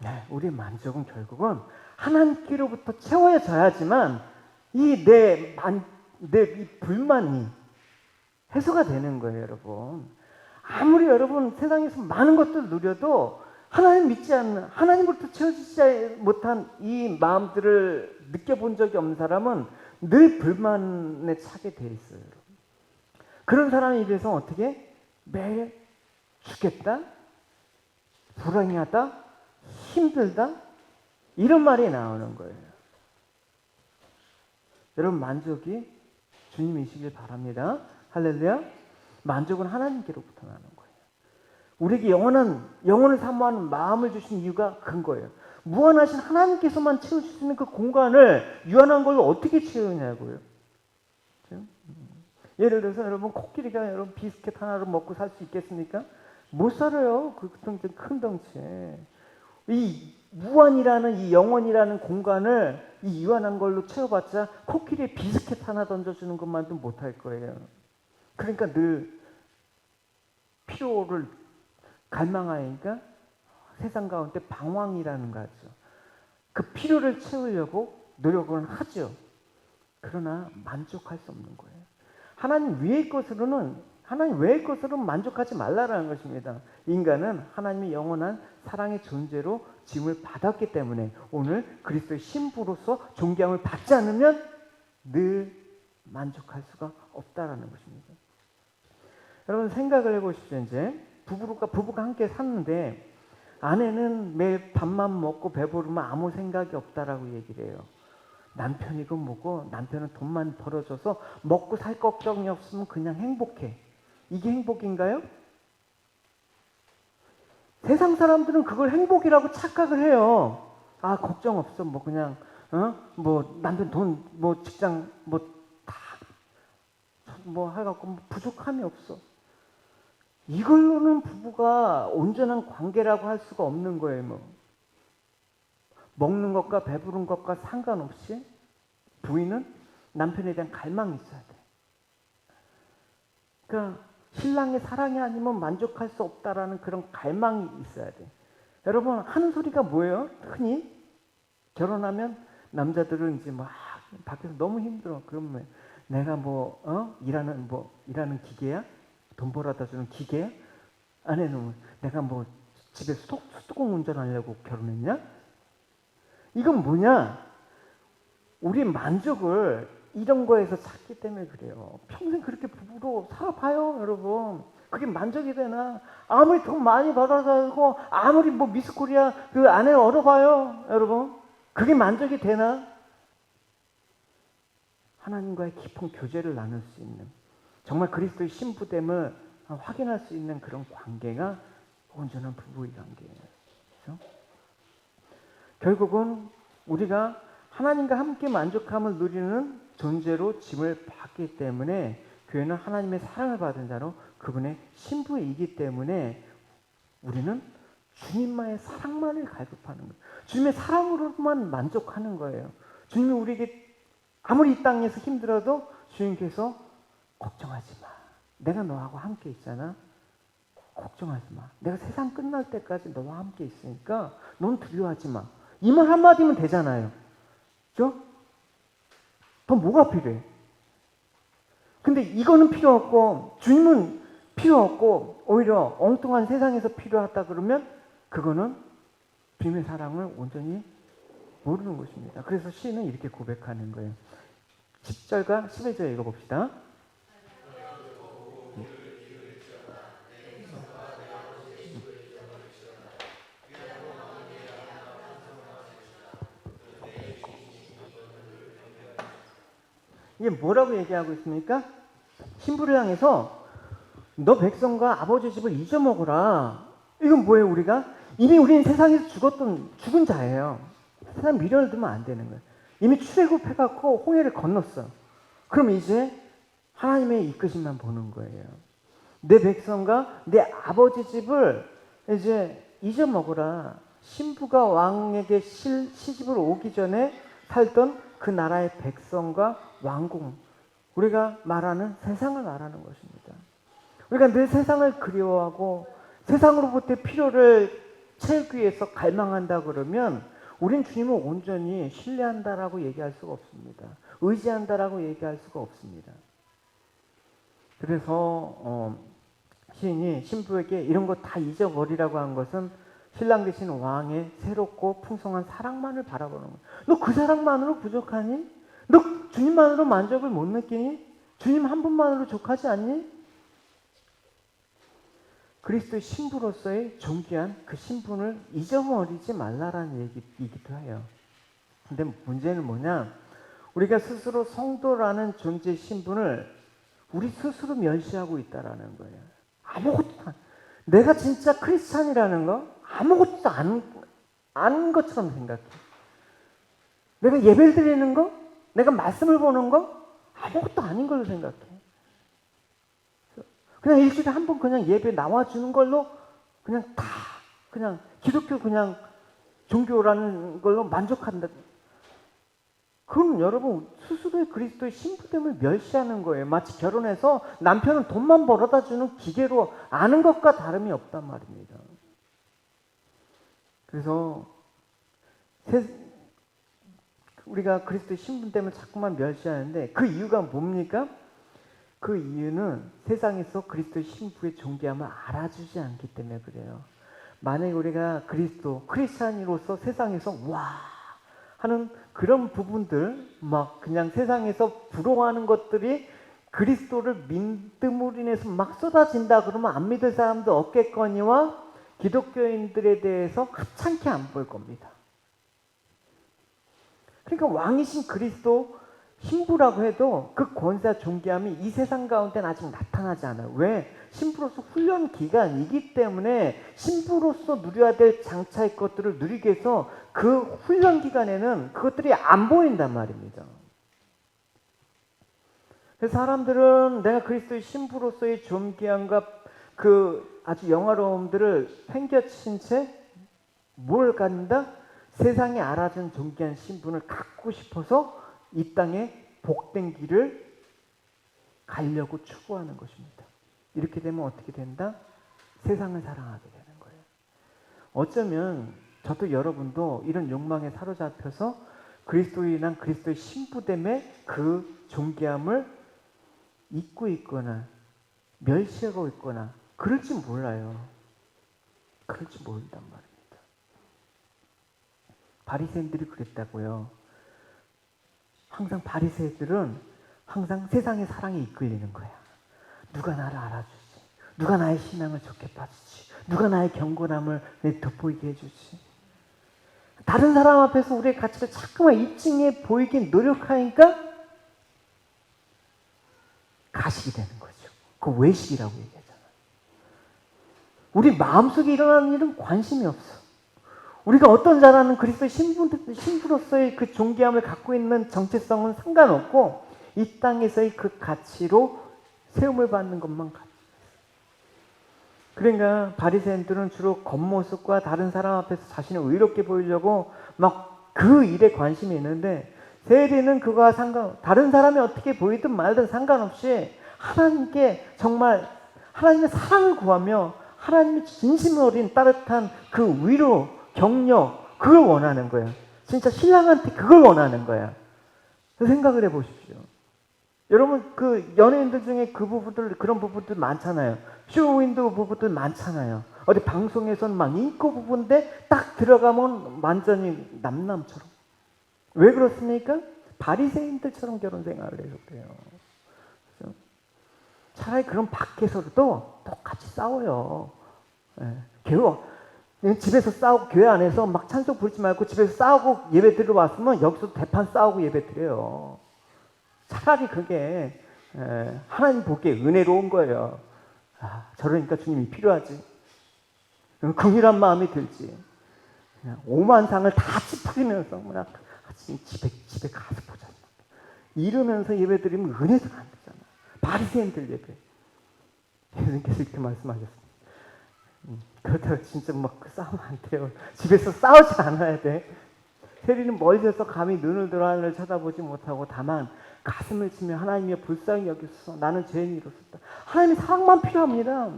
네, 우리의 만족은 결국은 하나님께로부터 채워져야지만 이 불만이 해소가 되는 거예요, 여러분. 아무리 여러분 세상에서 많은 것들을 누려도 하나님 믿지 않는, 하나님으로부터 채워지지 못한 이 마음들을 느껴본 적이 없는 사람은 늘 불만에 차게 돼 있어요, 여러분. 그런 사람에 대해서 어떻게? 매일 죽겠다? 불행하다? 힘들다? 이런 말이 나오는 거예요. 여러분 만족이 주님이시길 바랍니다. 할렐루야. 만족은 하나님께로부터 나는 거예요. 우리에게 영혼을 사모하는 마음을 주신 이유가 그런 거예요. 무한하신 하나님께서만 채워줄 수 있는 그 공간을 유한한 걸로 어떻게 채우냐고요. 그렇죠? 예를 들어서 여러분 코끼리가 여러분 비스켓 하나로 먹고 살 수 있겠습니까? 못 살아요. 그 큰 덩치에. 이 무한이라는 이 영원이라는 공간을 이 유한한 걸로 채워봤자 코끼리에 비스켓 하나 던져주는 것만도 못할 거예요. 그러니까 늘 필요를 갈망하니까 세상 가운데 방황이라는 거죠. 그 필요를 채우려고 노력을 하죠. 그러나 만족할 수 없는 거예요. 하나님 외의 것으로는 만족하지 말라라는 것입니다. 인간은 하나님의 영원한 사랑의 존재로 짐을 받았기 때문에 오늘 그리스도의 신부로서 존경을 받지 않으면 늘 만족할 수가 없다라는 것입니다. 여러분 생각을 해보십시오. 이제 부부가 함께 샀는데 아내는 매일 밥만 먹고 배부르면 아무 생각이 없다라고 얘기를 해요. 남편이고 뭐고 남편은 돈만 벌어줘서 먹고 살 걱정이 없으면 그냥 행복해. 이게 행복인가요? 세상 사람들은 그걸 행복이라고 착각을 해요. 아 걱정 없어 뭐 그냥 뭐 남편 돈 뭐 직장 뭐 다 뭐 해갖고 뭐 부족함이 없어. 이걸로는 부부가 온전한 관계라고 할 수가 없는 거예요. 뭐 먹는 것과 배부른 것과 상관없이 부인은 남편에 대한 갈망이 있어야 돼. 그러니까 신랑의 사랑이 아니면 만족할 수 없다라는 그런 갈망이 있어야 돼. 여러분 하는 소리가 뭐예요? 흔히 결혼하면 남자들은 이제 막 밖에서 너무 힘들어. 그러면 내가 일하는 기계야? 돈 벌어다 주는 기계야? 아내는 내가 뭐 집에 수도공 운전하려고 결혼했냐? 이건 뭐냐? 우리 만족을 이런 거에서 찾기 때문에 그래요. 평생 그렇게 부부로 만족으로 살아봐요, 여러분. 그게 만족이 되나? 아무리 돈 많이 받아가지고 아무리 뭐 미스코리아 그 아내를 얻어봐요, 여러분. 그게 만족이 되나? 하나님과의 깊은 교제를 나눌 수 있는, 정말 그리스도의 신부됨을 확인할 수 있는 그런 관계가 온전한 부부의 관계예요. 그렇죠? 결국은 우리가 하나님과 함께 만족함을 누리는 존재로 짐을 받기 때문에 교회는 하나님의 사랑을 받은 자로 그분의 신부이기 때문에 우리는 주님만의 사랑만을 갈급하는 거예요. 주님의 사랑으로만 만족하는 거예요. 주님이 우리에게 아무리 이 땅에서 힘들어도 주님께서 걱정하지 마. 내가 너하고 함께 있잖아. 걱정하지 마. 내가 세상 끝날 때까지 너와 함께 있으니까 넌 두려워하지 마. 이 말 한마디면 되잖아요. 그죠? 더 뭐가 필요해? 근데 이거는 필요 없고 주님은 필요 없고 오히려 엉뚱한 세상에서 필요하다 그러면 그거는 주님의 사랑을 온전히 모르는 것입니다. 그래서 시인은 이렇게 고백하는 거예요. 10절과 11절 읽어봅시다. 이게 뭐라고 얘기하고 있습니까? 신부를 향해서 너 백성과 아버지 집을 잊어먹어라. 이건 뭐예요, 우리가? 이미 우리는 세상에서 죽은 자예요. 세상 미련을 두면 안 되는 거예요. 이미 출애굽해갖고 홍해를 건넜어. 그럼 이제 하나님의 이끄심만 보는 거예요. 내 백성과 내 아버지 집을 이제 잊어먹어라. 신부가 왕에게 시집을 오기 전에 살던 그 나라의 백성과 왕궁, 우리가 말하는 세상을 말하는 것입니다. 우리가 늘 세상을 그리워하고 세상으로부터 필요를 채우기 위해서 갈망한다 그러면 우린 주님을 온전히 신뢰한다라고 얘기할 수가 없습니다. 의지한다라고 얘기할 수가 없습니다. 그래서 시인이 신부에게 이런 거 다 잊어버리라고 한 것은 신랑 되신 왕의 새롭고 풍성한 사랑만을 바라보는 거예요. 너 그 사랑만으로 부족하니? 너 주님만으로 만족을 못 느끼니? 주님 한 분만으로 족하지 않니? 그리스도의 신부로서의 존귀한 그 신분을 잊어버리지 말라라는 얘기이기도 해요. 근데 문제는 뭐냐? 우리가 스스로 성도라는 존재의 신분을 우리 스스로 멸시하고 있다라는 거예요. 아무것도 내가 진짜 크리스찬이라는 거 아무것도 아는 것처럼 생각해. 내가 예배를 드리는 거, 내가 말씀을 보는 거 아무것도 아닌 걸로 생각해. 그냥 일주일에 한 번 그냥 예배 나와주는 걸로 그냥 다 그냥 기독교 그냥 종교라는 걸로 만족한다. 그건 여러분 스스로의 그리스도의 신부됨을 멸시하는 거예요. 마치 결혼해서 남편은 돈만 벌어다 주는 기계로 아는 것과 다름이 없단 말입니다. 그래서 우리가 그리스도의 신분됨을 자꾸만 멸시하는데 그 이유가 뭡니까? 그 이유는 세상에서 그리스도의 신부의 존귀함을 알아주지 않기 때문에 그래요. 만약에 우리가 크리스찬으로서 세상에서 와 하는 그런 부분들, 막 그냥 세상에서 부러워하는 것들이 그리스도를 믿음으로 인해서 막 쏟아진다 그러면 안 믿을 사람도 없겠거니와 기독교인들에 대해서 합찮게 안 볼 겁니다. 그러니까 왕이신 그리스도 신부라고 해도 그 권세와 존귀함이 이 세상 가운데는 아직 나타나지 않아요. 왜? 신부로서 훈련 기간이기 때문에 신부로서 누려야 될 장차의 것들을 누리기 위해서 그 훈련 기간에는 그것들이 안 보인단 말입니다. 그래서 사람들은 내가 그리스도의 신부로서의 존귀함과 그 아주 영화로움들을 팽겨친 채 뭘 갖는다? 세상에 알아준 존귀한 신분을 갖고 싶어서 이 땅에 복된 길을 가려고 추구하는 것입니다. 이렇게 되면 어떻게 된다? 세상을 사랑하게 되는 거예요. 어쩌면 저도 여러분도 이런 욕망에 사로잡혀서 그리스도에 인한 그리스도의 신부됨의 그 존귀함을 잊고 있거나 멸시하고 있거나 그럴지 몰라요. 그럴지 모른단 말입니다. 바리새인들이 그랬다고요. 항상 바리새인들은 항상 세상의 사랑에 이끌리는 거야. 누가 나를 알아주지? 누가 나의 신앙을 좋게 봐주지? 누가 나의 경건함을 돋보이게 해주지? 다른 사람 앞에서 우리의 가치를 자꾸만 입증해 보이게 노력하니까 가식이 되는 거죠. 그 외식이라고 얘기하잖아요. 우리 마음속에 일어나는 일은 관심이 없어. 우리가 어떤 자라는 그리스도의 신부로서의 그 존귀함을 갖고 있는 정체성은 상관없고 이 땅에서의 그 가치로 세움을 받는 것만 가치. 그러니까 바리새인들은 주로 겉모습과 다른 사람 앞에서 자신을 의롭게 보이려고 막 그 일에 관심이 있는데 세리는 그거와 다른 사람이 어떻게 보이든 말든 상관없이 하나님께 정말 하나님의 사랑을 구하며 하나님의 진심 어린 따뜻한 그 위로, 격려, 그걸 원하는 거예요. 진짜 신랑한테 그걸 원하는 거야. 생각을 해보십시오. 여러분 그 연예인들 중에 그 부부들 그런 부부들 많잖아요. 쇼윈도 부부들 많잖아요. 어디 방송에서는 막 인기 부부인데 딱 들어가면 완전히 남남처럼. 왜 그렇습니까? 바리새인들처럼 결혼 생활을 해서 그래요. 그렇죠? 차라리 그런 밖에서도 똑같이 싸워요. 괴로워. 집에서 싸우고 교회 안에서 막 찬송 부르지 말고 집에서 싸우고 예배 드리러 왔으면 여기서 대판 싸우고 예배 드려요. 차라리 그게 하나님 보기에 은혜로운 거예요. 아, 저러니까 주님이 필요하지. 긍휼한 마음이 들지. 오만상을 다 찌푸리면서 뭐야 집에 가서 보자. 이러면서 예배 드리면 은혜가 안 되잖아. 바리새인들 예배. 예수님께서 이렇게 말씀하셨습니다. 그렇다고 진짜 막 싸우면 안 돼요. 집에서 싸우지 않아야 돼. 세리는 멀리서 감히 눈을 들어 하늘을 쳐다보지 못하고 다만 가슴을 치며 하나님이여 불쌍히 여기소서 나는 죄인이로소이다. 하나님의 사랑만 필요합니다.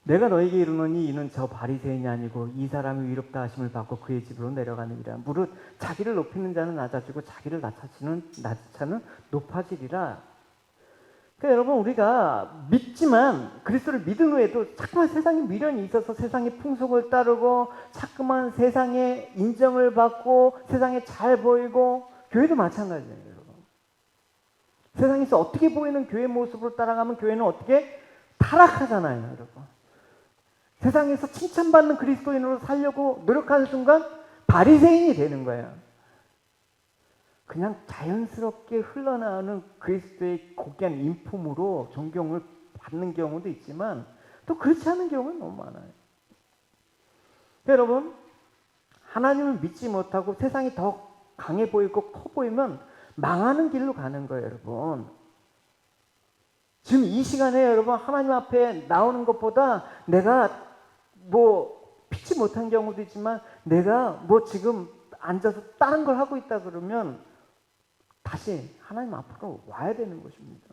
내가 너에게 이르노니 이는 저 바리새인이 아니고 이 사람이 위롭다 하심을 받고 그의 집으로 내려가느니라. 무릇 자기를 높이는 자는 낮아지고 자기를 낮추는 높아지리라. 그러니까 여러분 우리가 믿지만 그리스도를 믿은 후에도 자꾸만 세상에 미련이 있어서 세상의 풍속을 따르고 자꾸만 세상의 인정을 받고 세상에 잘 보이고 교회도 마찬가지예요. 여러분. 세상에서 어떻게 보이는 교회 모습으로 따라가면 교회는 어떻게 타락하잖아요. 여러분. 세상에서 칭찬받는 그리스도인으로 살려고 노력하는 순간 바리새인이 되는 거예요. 그냥 자연스럽게 흘러나오는 그리스도의 고귀한 인품으로 존경을 받는 경우도 있지만 또 그렇지 않은 경우는 너무 많아요. 여러분 하나님을 믿지 못하고 세상이 더 강해 보이고 커 보이면 망하는 길로 가는 거예요. 여러분 지금 이 시간에 여러분 하나님 앞에 나오는 것보다 내가 뭐 피치 못한 경우도 있지만 내가 뭐 지금 앉아서 다른 걸 하고 있다 그러면 다시 하나님 앞으로 와야 되는 것입니다.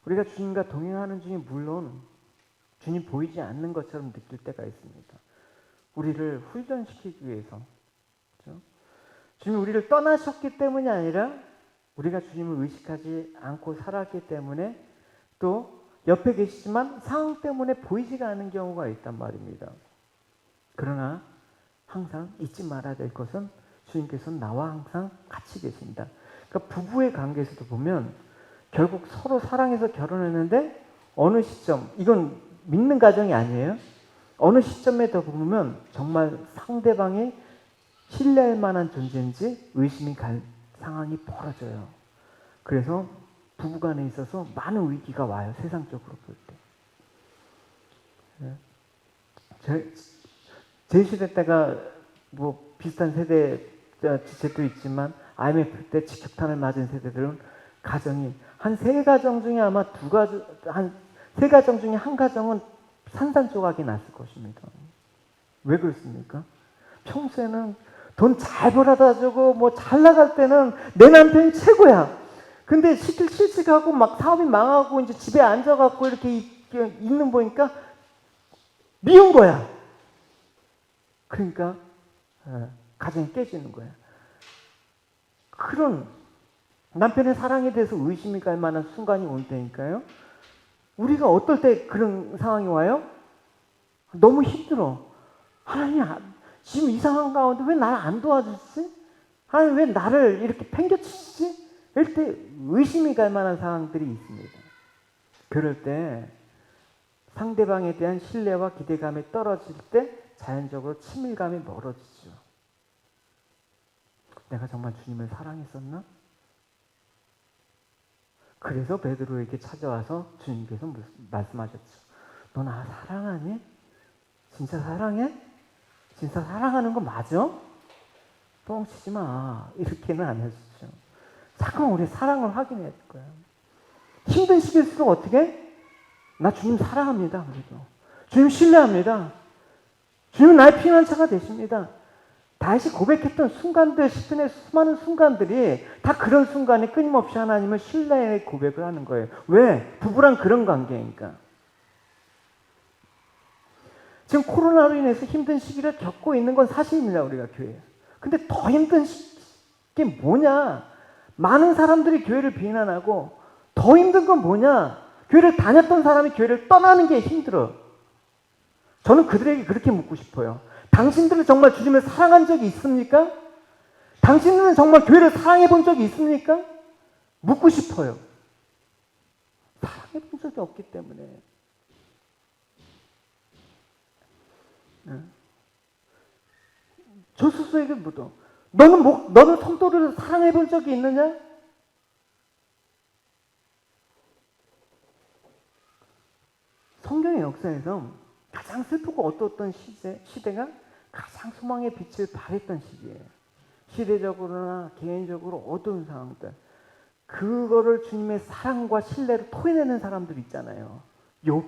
우리가 주님과 동행하는 중에 물론 주님 보이지 않는 것처럼 느낄 때가 있습니다. 우리를 훈련시키기 위해서. 그렇죠? 주님이 우리를 떠나셨기 때문이 아니라 우리가 주님을 의식하지 않고 살았기 때문에 또 옆에 계시지만 상황 때문에 보이지가 않는 경우가 있단 말입니다. 그러나 항상 잊지 말아야 될 것은 주님께서는 나와 항상 같이 계신다. 그러니까 부부의 관계에서도 보면 결국 서로 사랑해서 결혼했는데 어느 시점, 이건 믿는 가정이 아니에요. 어느 시점에 더 보면 정말 상대방이 신뢰할 만한 존재인지 의심이 갈 상황이 벌어져요. 그래서 부부간에 있어서 많은 위기가 와요. 세상적으로 볼 때. 제 시대 때가 뭐 비슷한 세대 지체도 있지만 IMF 때 직격탄을 맞은 세대들은 가정이 한 세 가정 중에 아마 한 세 가정 중에 한 가정은 산산조각이 났을 것입니다. 왜 그렇습니까? 평소에는 돈 잘 벌어다 주고 뭐 잘 나갈 때는 내 남편이 최고야. 근데 실직하고 막 사업이 망하고 이제 집에 앉아갖고 이렇게 있는 보니까 미운 거야. 그러니까 가정이 깨지는 거야. 그런 남편의 사랑에 대해서 의심이 갈 만한 순간이 올 때니까요. 우리가 어떨 때 그런 상황이 와요? 너무 힘들어. 하나님, 지금 이 상황 가운데 왜 나를 안 도와주지? 하나님 왜 나를 이렇게 팽겨치지? 이럴 때 의심이 갈 만한 상황들이 있습니다. 그럴 때 상대방에 대한 신뢰와 기대감이 떨어질 때 자연적으로 친밀감이 멀어지죠. 내가 정말 주님을 사랑했었나? 그래서 베드로에게 찾아와서 주님께서 말씀하셨죠. 너 나 사랑하니? 진짜 사랑해? 진짜 사랑하는 거 맞아? 뻥치지 마. 이렇게는 안 해주죠. 잠깐 우리 사랑을 확인해야 될 거야. 힘든 시기일수록 어떻게? 나 주님 사랑합니다. 그래도 주님 신뢰합니다. 주님 나의 피난처가 되십니다. 다시 고백했던 순간들, 시편의 수많은 순간들이 다 그런 순간에 끊임없이 하나님을 신뢰의 고백을 하는 거예요. 왜? 부부랑 그런 관계니까. 지금 코로나로 인해서 힘든 시기를 겪고 있는 건 사실입니다. 우리가 교회. 근데 더 힘든 게 뭐냐? 많은 사람들이 교회를 비난하고 더 힘든 건 뭐냐? 교회를 다녔던 사람이 교회를 떠나는 게 힘들어. 저는 그들에게 그렇게 묻고 싶어요. 당신들은 정말 주님을 사랑한 적이 있습니까? 당신들은 정말 교회를 사랑해 본 적이 있습니까? 묻고 싶어요. 사랑해 본 적이 없기 때문에. 저 스스로에게 묻어. 너는 성도를 사랑해 본 적이 있느냐? 성경의 역사에서 가장 슬프고 어떠했던 시대가 가장 소망의 빛을 발했던 시기예요. 시대적으로나 개인적으로 어두운 상황들. 그거를 주님의 사랑과 신뢰로 토해내는 사람들 있잖아요. 욥,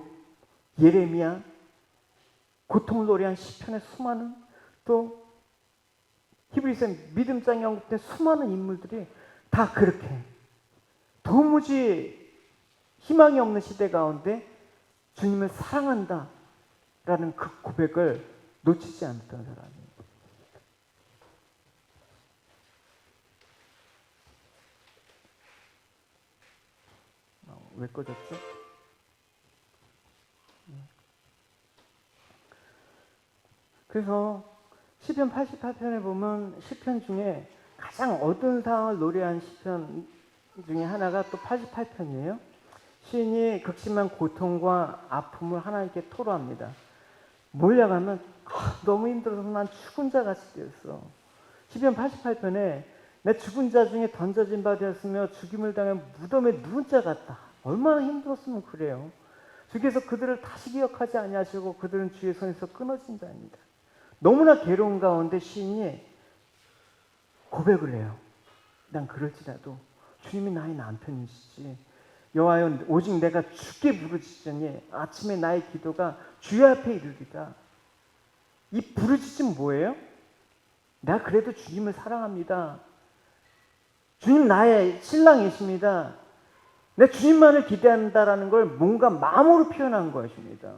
예레미야, 고통을 노래한 시편의 수많은, 또 히브리서 믿음장에 언급된 수많은 인물들이 다 그렇게 도무지 희망이 없는 시대 가운데 주님을 사랑한다 라는 그 고백을 놓치지 않았던 사람이에요. 왜 꺼졌죠? 그래서 시편 88편에 보면 시편 중에 가장 어두운 상황을 노래한 시편 중에 하나가 또 88편이에요. 시인이 극심한 고통과 아픔을 하나님께 토로합니다. 몰려가면 너무 힘들어서 난 죽은 자 같이 되었어. 시편 88편에 내 죽은 자 중에 던져진 바 되었으며 죽임을 당해 무덤에 누운 자 같다. 얼마나 힘들었으면 그래요. 주께서 그들을 다시 기억하지 아니하시고 그들은 주의 손에서 끊어진 자입니다. 너무나 괴로운 가운데 시인이 고백을 해요. 난 그럴지라도 주님이 나의 남편이시지. 여호와여 오직 내가 주께 부르짖으니 아침에 나의 기도가 주의 앞에 이르리다. 이 부르짖음 뭐예요? 내가 그래도 주님을 사랑합니다. 주님 나의 신랑이십니다. 내 주님만을 기대한다라는 걸 뭔가 마음으로 표현한 것입니다.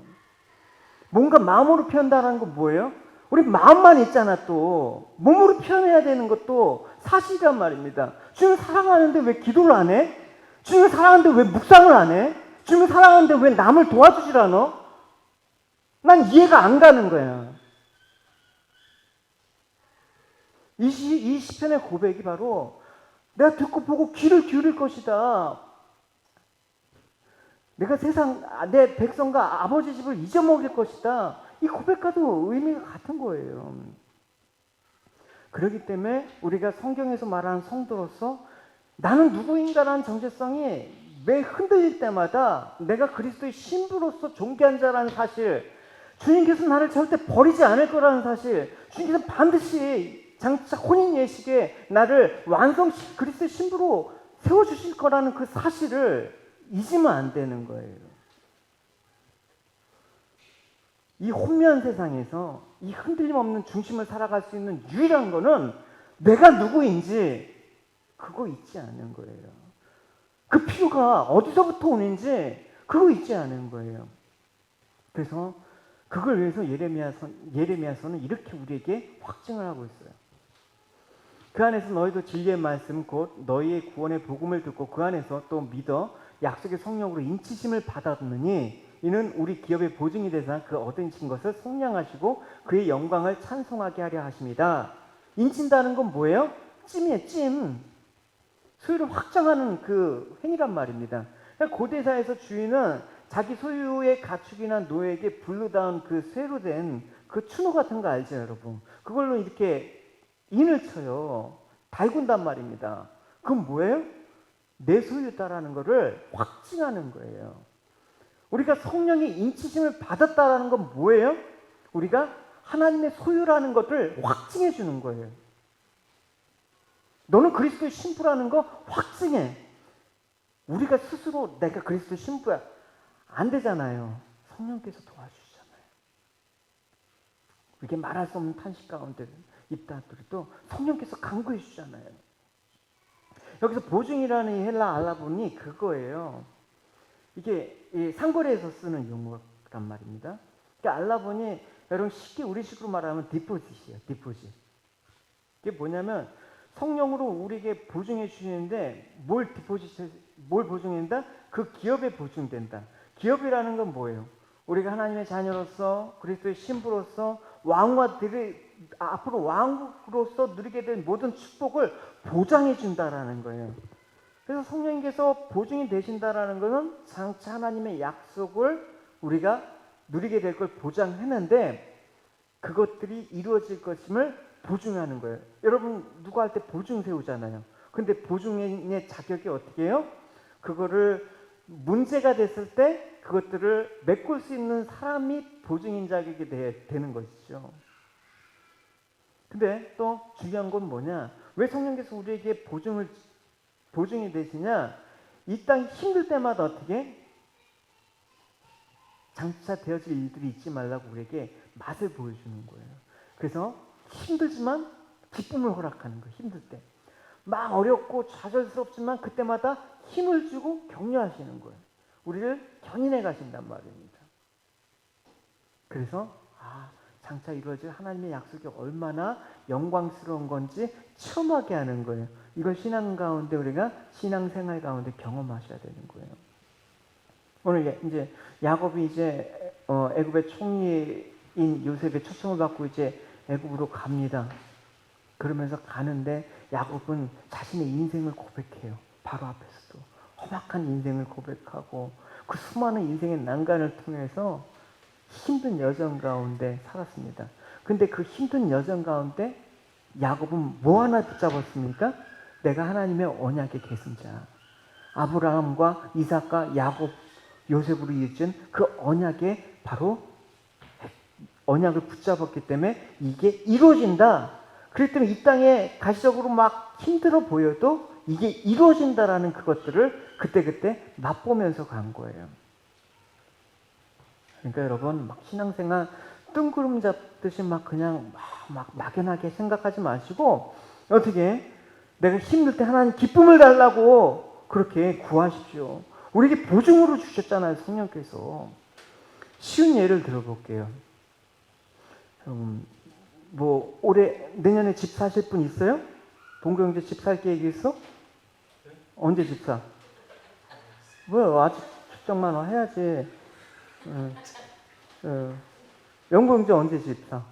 뭔가 마음으로 표현한다는 건 뭐예요? 우리 마음만 있잖아. 또 몸으로 표현해야 되는 것도 사실이란 말입니다. 주님을 사랑하는데 왜 기도를 안 해? 주님을 사랑하는데 왜 묵상을 안 해? 주님을 사랑하는데 왜 남을 도와주질 않아? 난 이해가 안 가는 거야. 이 시편의 고백이 바로 내가 듣고 보고 귀를 기울일 것이다. 내가 내 백성과 아버지 집을 잊어먹일 것이다. 이 고백과도 의미가 같은 거예요. 그렇기 때문에 우리가 성경에서 말하는 성도로서 나는 누구인가라는 정체성이 매 흔들릴 때마다 내가 그리스도의 신부로서 존귀한 자라는 사실, 주님께서 나를 절대 버리지 않을 거라는 사실, 주님께서 반드시 장차 혼인 예식에 나를 그리스도의 신부로 세워주실 거라는 그 사실을 잊으면 안 되는 거예요. 이 혼미한 세상에서 이 흔들림 없는 중심을 살아갈 수 있는 유일한 거는 내가 누구인지 그거 잊지 않는 거예요. 그 필요가 어디서부터 오는지 그거 잊지 않은 거예요. 그래서 그걸 위해서 예레미야서는 이렇게 우리에게 확증을 하고 있어요. 그 안에서 너희도 진리의 말씀 곧 너희의 구원의 복음을 듣고 그 안에서 또 믿어 약속의 성령으로 인치심을 받았느니 이는 우리 기업의 보증이 되사 그 얻으신 것을 속량하시고 그의 영광을 찬송하게 하려 하십니다. 인친다는 건 뭐예요? 찜이에요. 찜. 소유를 확정하는 그 행위란 말입니다. 고대사에서 주인은 자기 소유의 가축이나 노예에게 불르다운 그 쇠로 된 그 추노 같은 거 알죠, 여러분? 그걸로 이렇게 인을 쳐요. 달군단 말입니다. 그건 뭐예요? 내 소유다라는 거를 확증하는 거예요. 우리가 성령의 인치심을 받았다라는 건 뭐예요? 우리가 하나님의 소유라는 것을 확증해 주는 거예요. 너는 그리스도의 신부라는 거 확증해. 우리가 스스로 내가 그리스도의 신부야. 안 되잖아요. 성령께서 도와주시잖아요. 이게 말할 수 없는 탄식 가운데 있다더라도 성령께서 간구해 주잖아요. 여기서 보증이라는 이 헬라 알라본이 그거예요. 이게 이 상거래에서 쓰는 용어란 말입니다. 그러니까 알라본이 여러분 쉽게 우리식으로 말하면 디포짓이에요. 디포짓. 이게 뭐냐면 성령으로 우리에게 보증해 주시는데 뭘 보증한다? 그 기업에 보증된다. 기업이라는 건 뭐예요? 우리가 하나님의 자녀로서 그리스도의 신부로서 앞으로 왕으로서 누리게 될 모든 축복을 보장해 준다라는 거예요. 그래서 성령님께서 보증이 되신다라는 것은 장차 하나님의 약속을 우리가 누리게 될 걸 보장했는데 그것들이 이루어질 것임을 보증하는 거예요. 여러분 누구 할 때 보증 세우잖아요. 근데 보증의 자격이 어떻게 해요? 그거를 문제가 됐을 때 그것들을 메꿀 수 있는 사람이 보증인 자격이 되는 것이죠. 근데 또 중요한 건 뭐냐? 왜 성령께서 우리에게 보증이 되시냐? 이 땅 힘들 때마다 어떻게? 장차 되어질 일들이 있지 말라고 우리에게 맛을 보여주는 거예요. 그래서 힘들지만 기쁨을 허락하는 거예요. 힘들 때. 막 어렵고 좌절스럽지만 그때마다 힘을 주고 격려하시는 거예요. 우리를 견인해 가신단 말입니다. 그래서 장차 이루어질 하나님의 약속이 얼마나 영광스러운 건지 체험하게 하는 거예요. 이걸 신앙 가운데 우리가 신앙생활 가운데 경험하셔야 되는 거예요. 오늘 이제 야곱이 이제 애굽의 총리인 요셉의 초청을 받고 이제 애굽으로 갑니다. 그러면서 가는데 야곱은 자신의 인생을 고백해요. 바로 앞에서도 험악한 인생을 고백하고 그 수많은 인생의 난간을 통해서 힘든 여정 가운데 살았습니다. 근데 그 힘든 여정 가운데 야곱은 뭐 하나 붙잡았습니까? 내가 하나님의 언약의 계승자. 아브라함과 이삭과 야곱, 요셉으로 이어진 그 언약에 바로 언약을 붙잡았기 때문에 이게 이루어진다. 그렇기 때문에 이 땅에 가시적으로 막 힘들어 보여도 이게 이루어진다라는 그것들을 그때그때 맛보면서 간 거예요. 그러니까 여러분 막 신앙생활 뜬구름 잡듯이 막 그냥 막 막연하게 생각하지 마시고 어떻게 내가 힘들 때 하나님 기쁨을 달라고 그렇게 구하십시오. 우리에게 보증으로 주셨잖아요. 성령께서. 쉬운 예를 들어볼게요. 뭐 내년에 집 사실 분 있어요? 동경제 집 살 계획이 있어? 언제 집 사? 뭐 아직 출장만 해야지. 영경제 언제 집 사?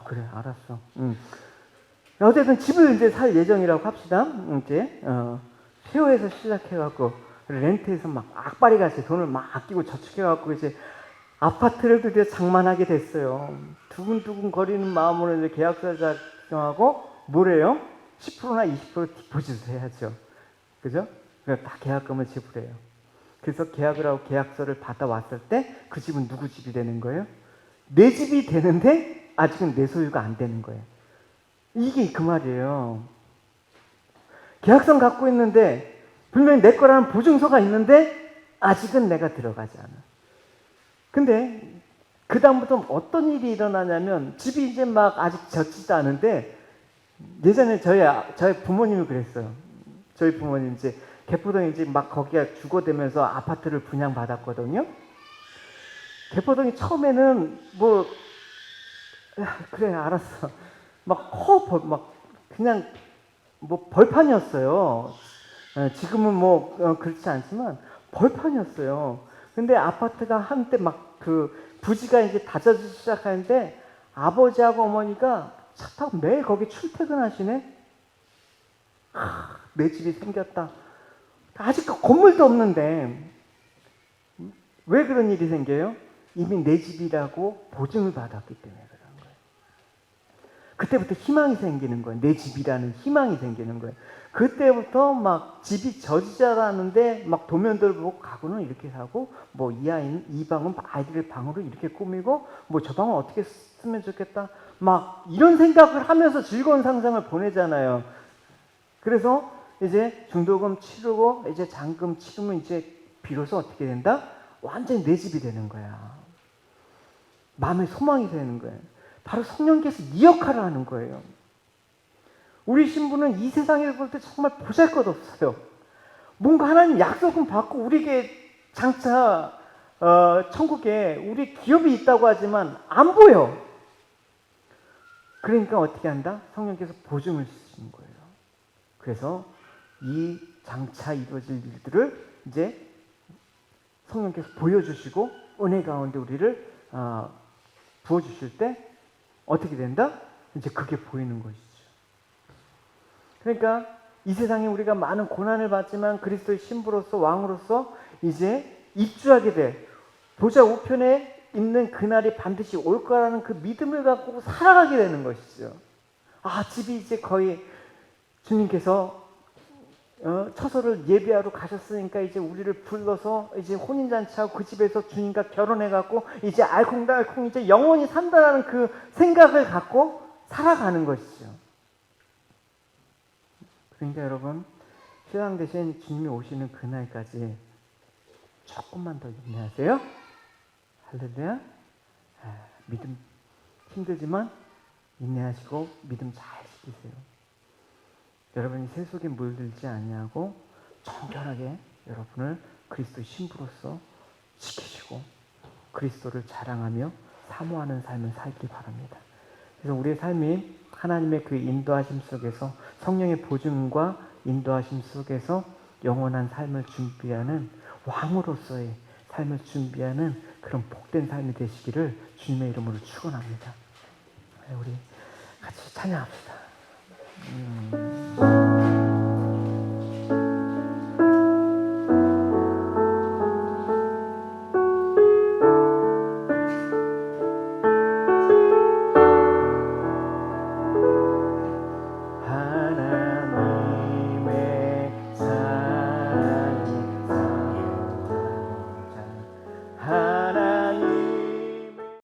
그래 알았어. 어쨌든 집을 이제 살 예정이라고 합시다. 이제 세워에서 시작해갖고 렌트해서 막 악바리 같이 돈을 막 아끼고 저축해갖고 이제 아파트를 드디어 장만하게 됐어요. 두근두근 거리는 마음으로 이제 계약서 작성하고 뭐래요? 10%나 20% 디포짓을 해야죠. 그죠? 그래서 다 계약금을 지불해요. 그래서 계약을 하고 계약서를 받아왔을 때 그 집은 누구 집이 되는 거예요? 내 집이 되는데 아직은 내 소유가 안 되는 거예요. 이게 그 말이에요. 계약서 갖고 있는데 분명히 내 거라는 보증서가 있는데 아직은 내가 들어가지 않아. 근데 그 다음부터 어떤 일이 일어나냐면 집이 이제 막 아직 젖지도 않은데 예전에 저희 부모님이 그랬어요. 저희 부모님 이제 개포동에 이제 막 거기가 주거되면서 아파트를 분양받았거든요. 개포동이 처음에는 뭐 그래 알았어 막 그냥 뭐 벌판이었어요. 지금은 뭐 그렇지 않지만 벌판이었어요. 근데 아파트가 한때 막 그 부지가 이제 다져지기 시작하는데 아버지하고 어머니가 차 타고 매일 거기 출퇴근하시네. 내 집이 생겼다. 아직 건물도 없는데 왜 그런 일이 생겨요? 이미 내 집이라고 보증을 받았기 때문에 그런 거예요. 그때부터 희망이 생기는 거예요. 내 집이라는 희망이 생기는 거예요. 그때부터 막 집이 저지자라는데 막 도면들 보고 가구는 이렇게 사고 뭐 이 방은 아이들 방으로 이렇게 꾸미고 뭐 저 방은 어떻게 쓰면 좋겠다. 막 이런 생각을 하면서 즐거운 상상을 보내잖아요. 그래서 이제 중도금 치르고 이제 잔금 치르면 이제 비로소 어떻게 된다? 완전히 내 집이 되는 거야. 마음의 소망이 되는 거예요. 바로 성령께서 이 역할을 하는 거예요. 우리 신부는 이 세상에 볼 때 정말 보잘것없어요. 뭔가 하나님 약속은 받고 우리에게 장차 천국에 우리 기업이 있다고 하지만 안 보여. 그러니까 어떻게 한다? 성령께서 보증을 주시는 거예요. 그래서 이 장차 이루어질 일들을 이제 성령께서 보여주시고 은혜 가운데 우리를 부어주실 때 어떻게 된다? 이제 그게 보이는 것이죠. 그러니까 이 세상에 우리가 많은 고난을 받지만 그리스도의 신부로서 왕으로서 이제 입주하게 돼 보좌 우편에 있는 그날이 반드시 올 거라는 그 믿음을 갖고 살아가게 되는 것이죠. 집이 이제 거의 주님께서 처소를 예비하러 가셨으니까 이제 우리를 불러서 이제 혼인잔치하고 그 집에서 주님과 결혼해갖고 이제 알콩달콩 이제 영원히 산다라는 그 생각을 갖고 살아가는 것이죠. 그러니까 여러분, 신랑 대신 주님이 오시는 그날까지 조금만 더 인내하세요. 할렐루야. 믿음 힘들지만 인내하시고 믿음 잘 지키세요. 여러분이 세속에 물들지 아니하고 정결하게 여러분을 그리스도의 신부로서 지키시고 그리스도를 자랑하며 사모하는 삶을 살길 바랍니다. 그래서 우리의 삶이 하나님의 그 인도하심 속에서 성령의 보증과 인도하심 속에서 영원한 삶을 준비하는 왕으로서의 삶을 준비하는 그런 복된 삶이 되시기를 주님의 이름으로 축원합니다. 우리 같이 찬양합시다.